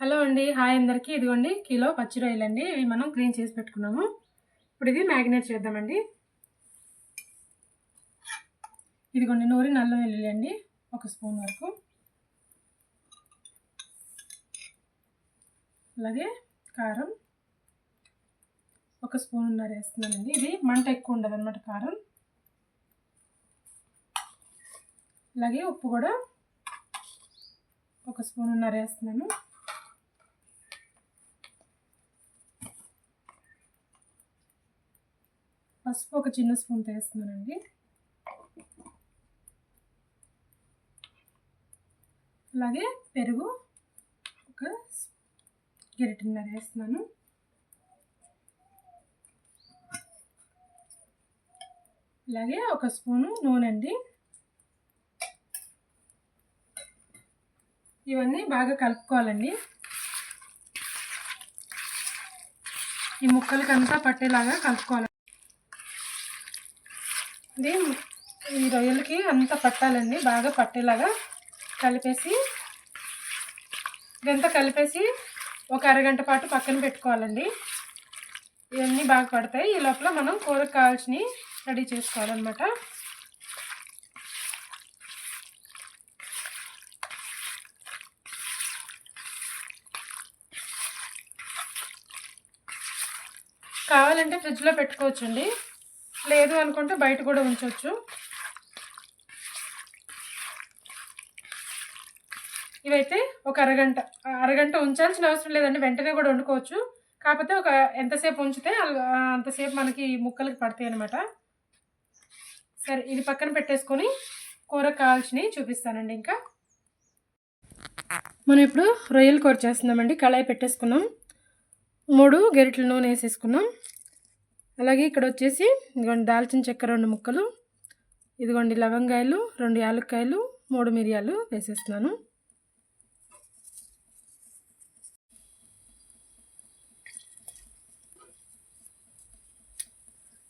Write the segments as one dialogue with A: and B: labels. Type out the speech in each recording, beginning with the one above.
A: Hello అండి, hi అందరికీ. ఇదిగోండి కిలో పచ్చి రొయ్యలండి. ఇవి మనం క్లీన్ చేసి పెట్టుకున్నాము. ఇప్పుడు ఇది మ్యాగ్నేట్ చేద్దామండి. ఇదిగోండి నూరి నల్ల వెల్లుల్లి అండి, 1 స్పూన్ వరకు. అలాగే కారం 1 స్పూన్నర వేస్తున్నానండి. ఇది మంట ఎక్కువ ఉండదు అన్నమాట కారం. అలాగే ఉప్పు కూడా 1 స్పూన్నర వేస్తున్నాను. పసుపు 1 చిన్న స్పూన్ వేస్తున్నానండి. అలాగే పెరుగు 1 గరిటెన్నర వేస్తున్నాను. అలాగే 1 స్పూను నూనె అండి. ఇవన్నీ బాగా కలుపుకోవాలండి. ఈ ముక్కలకంతా పట్టేలాగా కలుపుకోవాలి. ఇది ఈ రొయ్యలకి అంతా పట్టాలండి, బాగా పట్టేలాగా కలిపేసి ఇదంతా కలిపేసి ఒక అరగంట పాటు పక్కన పెట్టుకోవాలండి. ఇవన్నీ బాగా పడతాయి. ఈ లోపల మనం కూరకు కావాల్సినవి రెడీ చేసుకోవాలన్నమాట. కావాలంటే ఫ్రిడ్జ్లో పెట్టుకోవచ్చండి, లేదు అనుకుంటే బయట కూడా ఉంచవచ్చు. ఇవైతే ఒక అరగంట ఉంచాల్సిన అవసరం లేదండి, వెంటనే కూడా వండుకోవచ్చు. కాకపోతే ఎంతసేపు ఉంచితే అంతసేపు మనకి ముక్కలకి పడతాయి అన్నమాట. సరే, ఇది పక్కన పెట్టేసుకొని కూరకు కావాల్సినవి చూపిస్తానండి. ఇంకా మనం ఇప్పుడు రొయ్యల కూర చేస్తున్నామండి. కళాయి పెట్టేసుకున్నాం, 3 గరిటెల నూనె వేసేసుకున్నాం. అలాగే ఇక్కడ వచ్చేసి ఇదిగోండి దాల్చిన చెక్క 2 ముక్కలు, ఇదిగోండి లవంగాయలు 2 యాలక్కాయలు, 3 మిరియాలు వేసేస్తున్నాను.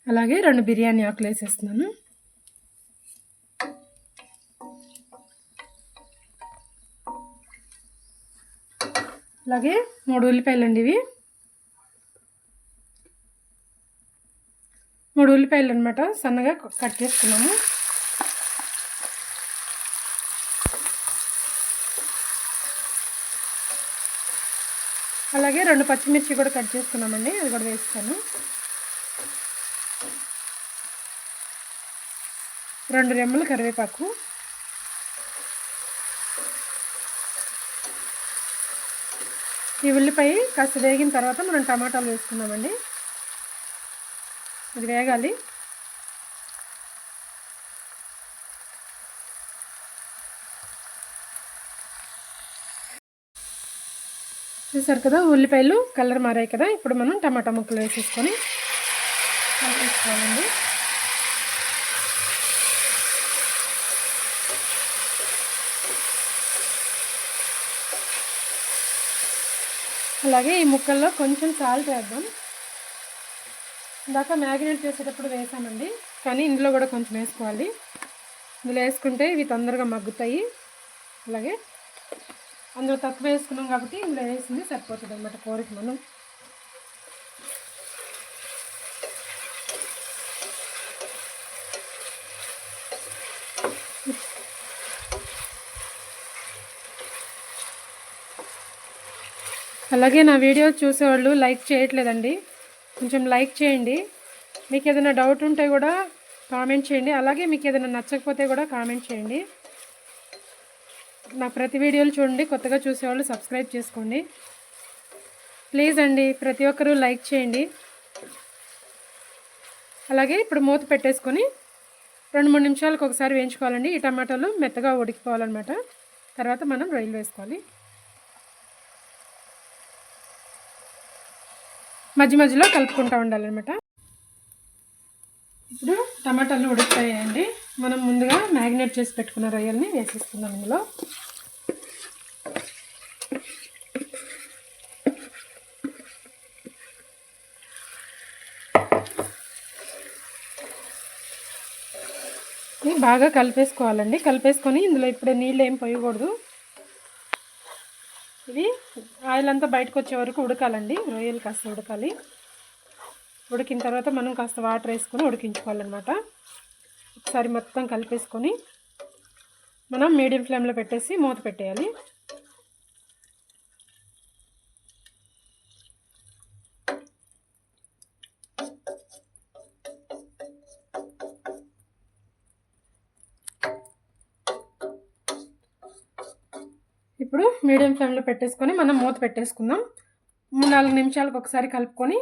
A: అలాగే 2 బిర్యానీ ఆకులు వేసేస్తున్నాను. అలాగే 3 ఉల్లిపాయలు అండి. ఇవి 3 ఉల్లిపాయలు అనమాట, సన్నగా కట్ చేసుకున్నాము. అలాగే 2 పచ్చిమిర్చి కూడా కట్ చేసుకున్నామండి, అది కూడా వేస్తాను. 2 రెమ్మలు కరివేపాకు, ఈ ఉల్లిపాయ కాస్త వేగిన తర్వాత మనం టమాటాలు వేసుకున్నామండి. ఇది వేగాలి. చూసారు కదా, ఉల్లిపాయలు కలర్ మారాయి కదా. ఇప్పుడు మనం టమాటా ముక్కలు వేసేసుకొని వేసుకోవాలండి. అలాగే ఈ ముక్కల్లో కొంచెం సాల్ట్ వేద్దాం. ఇందాక మ్యాగ్నేట్ చేసేటప్పుడు వేసామండి, కానీ ఇందులో కూడా కొంచెం వేసుకోవాలి. ఇందులో వేసుకుంటే ఇవి తొందరగా మగ్గుతాయి. అలాగే అందులో తక్కువ వేసుకున్నాం కాబట్టి ఇందులో వేసింది సరిపోతుంది అన్నమాట కూరకి. మనం అలాగే నా వీడియో చూసేవాళ్ళు లైక్ చేయట్లేదండి, కొంచెం లైక్ చేయండి. మీకు ఏదైనా డౌట్ ఉంటే కూడా కామెంట్ చేయండి. అలాగే మీకు ఏదైనా నచ్చకపోతే కూడా కామెంట్ చేయండి. నా ప్రతి వీడియోలు చూడండి. కొత్తగా చూసేవాళ్ళు సబ్స్క్రైబ్ చేసుకోండి ప్లీజ్ అండి. ప్రతి ఒక్కరూ లైక్ చేయండి. అలాగే ఇప్పుడు మూత పెట్టేసుకొని 2-3 నిమిషాలకు ఒకసారి వేయించుకోవాలండి. ఈ టమాటాలు మెత్తగా ఉడికిపోవాలన్నమాట. తర్వాత మనం రొయ్యలు వేసుకోవాలి. మధ్య మధ్యలో కలుపుకుంటూ ఉండాలన్నమాట. ఇప్పుడు టమాటాలు ఉడుకుతాయండి. మనం ముందుగా మ్యాగ్నేట్ చేసి పెట్టుకున్న రొయ్యల్ని వేసేసుకుందాం ఇందులో. బాగా కలిపేసుకోవాలండి. కలిపేసుకొని ఇందులో ఇప్పుడే నీళ్ళు ఏం పోయకూడదు. ఇది ఆయిల్ అంతా బయటకు వచ్చే వరకు ఉడకాలండి. రొయ్యలు కాస్త ఉడకాలి. ఉడికిన తర్వాత మనం కాస్త వాటర్ వేసుకొని ఉడికించుకోవాలన్నమాట. ఒకసారి మొత్తం కలిపేసుకొని మనం మీడియం ఫ్లేమ్లో పెట్టేసి మూత పెట్టేయాలి. ఇప్పుడు మీడియం ఫ్లేమ్లో పెట్టేసుకొని మనం మూత పెట్టేసుకుందాం. 3-4 నిమిషాలకు ఒకసారి కలుపుకొని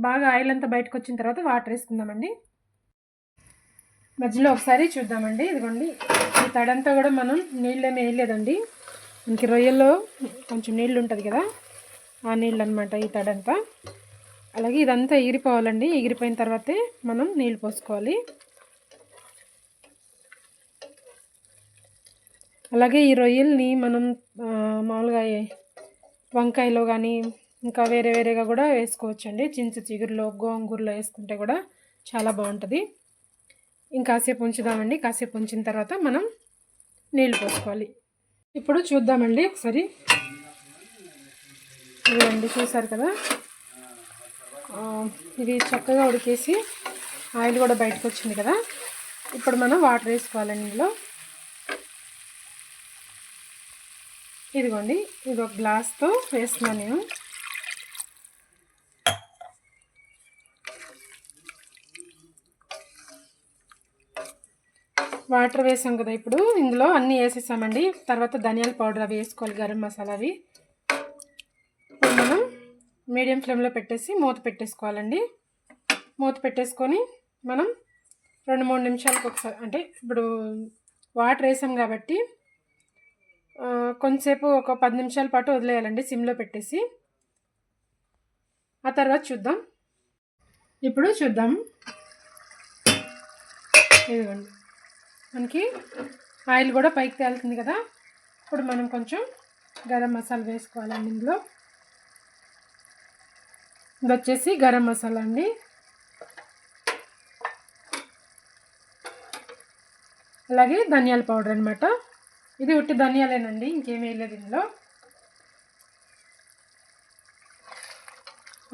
A: బాగా ఆయిల్ అంతా బయటకు వచ్చిన తర్వాత వాటర్ వేసుకుందామండి. మధ్యలో ఒకసారి చూద్దామండి. ఇదిగోండి, ఈ తడంతా కూడా మనం నీళ్ళేమీ వేయలేదండి. మనకి రొయ్యల్లో కొంచెం నీళ్ళు ఉంటుంది కదా, ఆ నీళ్ళు అనమాట ఈ తడంతా. అలాగే ఇదంతా ఎగిరిపోవాలండి. ఎగిరిపోయిన తర్వాతే మనం నీళ్ళు పోసుకోవాలి. అలాగే ఈ రొయ్యల్ని మనం మామూలుగా వంకాయలో కానీ ఇంకా వేరే వేరేగా కూడా వేసుకోవచ్చండి. చింత చిగురులో, గోంగూరలో వేసుకుంటే కూడా చాలా బాగుంటుంది. ఇంకాసేపు ఉంచుదామండి. కాసేపు ఉంచిన తర్వాత మనం నీళ్ళు పోసుకోవాలి. ఇప్పుడు చూద్దామండి ఒకసారి. ఇదండి, చూసారు కదా, ఇది చక్కగా ఉడికేసి ఆయిల్ కూడా బయటకు వచ్చింది కదా. ఇప్పుడు మనం వాటర్ వేసుకోవాలండి ఇందులో. ఇదిగోండి, ఇది ఒక గ్లాస్తో వేస్తున్నాను నేను. వాటర్ వేసాం కదా, ఇప్పుడు ఇందులో అన్నీ వేసేసామండి. తర్వాత ధనియాల పౌడర్ అవి వేసుకోవాలి, గరం మసాలా అవి. ఇప్పుడు మనం మీడియం ఫ్లేమ్లో పెట్టేసి మూత పెట్టేసుకోవాలండి. మూత పెట్టేసుకొని మనం 2-3 నిమిషాలకు ఒకసారి, అంటే ఇప్పుడు వాటర్ వేసాం కాబట్టి కొంచెంసేపు ఒక 10 నిమిషాల పాటు వదిలేయాలండి సిమ్లో పెట్టేసి. ఆ తర్వాత చూద్దాం. ఇప్పుడు చూద్దాం. ఇదిగోండి, మనకి ఆయిల్ కూడా పైకి తేలుతుంది కదా. ఇప్పుడు మనం కొంచెం గరం మసాలా వేసుకోవాలండి ఇందులో. ఇది వచ్చేసి గరం మసాలా అండి. అలాగే ధనియాల పౌడర్ అనమాట. ఇది ఉట్టి ధనియాలేనండి, ఇంకేమీ వేయలేదు ఇందులో.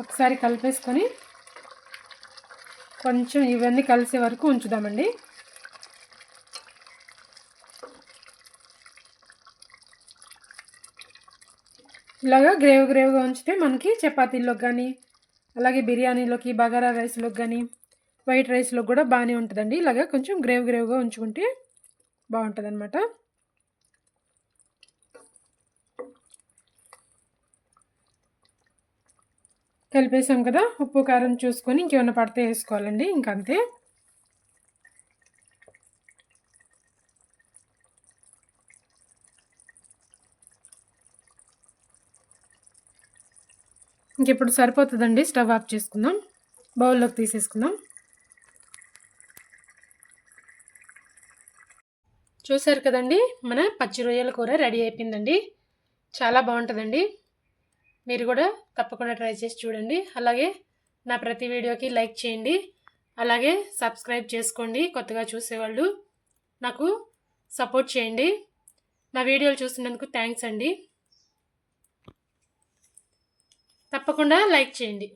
A: ఒకసారి కలిపేసుకొని కొంచెం ఇవన్నీ కలిసే వరకు ఉంచుదామండి. ఇలాగా గ్రేవ్గా ఉంచితే మనకి చపాతీల్లోకి కానీ, అలాగే బిర్యానీలోకి, బగారా రైస్లోకి కానీ, వైట్ రైస్లోకి కూడా బాగానే ఉంటుందండి. ఇలాగా కొంచెం గ్రేవ్గా ఉంచుకుంటే బాగుంటుంది అనమాట. కలిపేసాం కదా. ఉప్పు కారం చూసుకొని ఇంకేమైనా పడితే వేసుకోవాలండి, ఇంకంతే. ఇంకిప్పుడు సరిపోతుందండి. స్టవ్ ఆఫ్ చేసుకుందాం, బౌల్లోకి తీసేసుకుందాం. చూసారు కదండి, మన పచ్చి రొయ్యల కూర రెడీ అయిపోయిందండి. చాలా బాగుంటుందండి. మీరు కూడా తప్పకుండా ట్రై చేసి చూడండి. అలాగే నా ప్రతి వీడియోకి లైక్ చేయండి. అలాగే సబ్స్క్రైబ్ చేసుకోండి. కొత్తగా చూసేవాళ్ళు నాకు సపోర్ట్ చేయండి. నా వీడియోలు చూస్తున్నందుకు థ్యాంక్స్ అండి. తప్పకుండా లైక్ చేయండి.